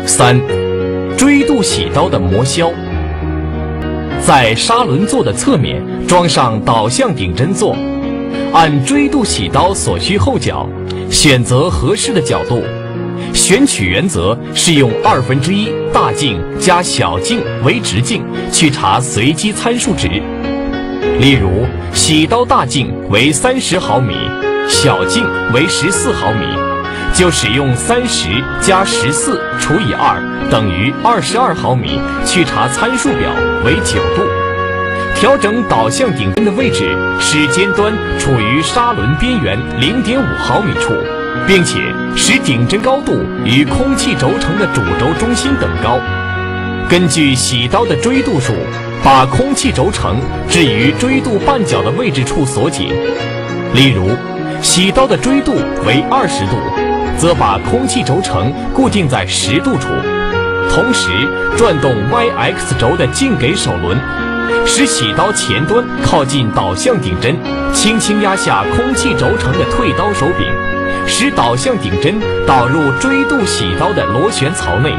3、锥度洗刀的磨削。在砂轮座的侧面装上导向顶针座，按锥度洗刀所需后角，选择合适的角度。选取原则是用1/2大径加小径为直径去查随机参数值。例如，洗刀大径为30毫米，小径为14毫米，就使用30加14除以2等于22毫米去查参数表为9度。调整导向顶针的位置，使尖端处于砂轮边缘0.5毫米处，并且使顶针高度与空气轴承的主轴中心等高。根据洗刀的锥度数，把空气轴承置于锥度半角的位置处锁紧。例如，洗刀的锥度为20度，则把空气轴承固定在10度处，同时转动 YX 轴的径给手轮，使洗刀前端靠近导向顶针，轻轻压下空气轴承的退刀手柄，使导向顶针导入锥度洗刀的螺旋槽内，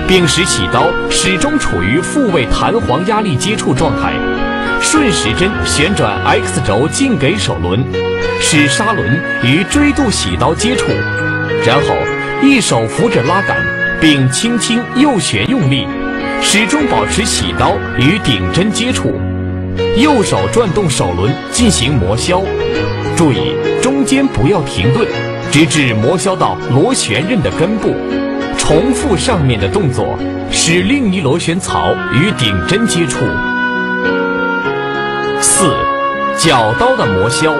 并使洗刀始终处于复位弹簧压力接触状态。顺时针旋转 X 轴径给手轮，使砂轮与锥度洗刀接触，然后一手扶着拉杆，并轻轻右旋用力，始终保持洗刀与顶针接触。右手转动手轮进行磨削，注意中间不要停顿，直至磨削到螺旋刃的根部。重复上面的动作，使另一螺旋槽与顶针接触。4、角刀的磨削。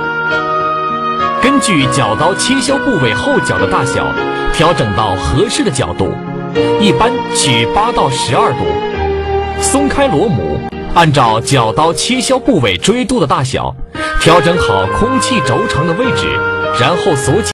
根据角刀切削部位后角的大小，调整到合适的角度，一般取8到12度。松开螺母，按照角刀切削部位锥度的大小，调整好空气轴承的位置，然后锁紧。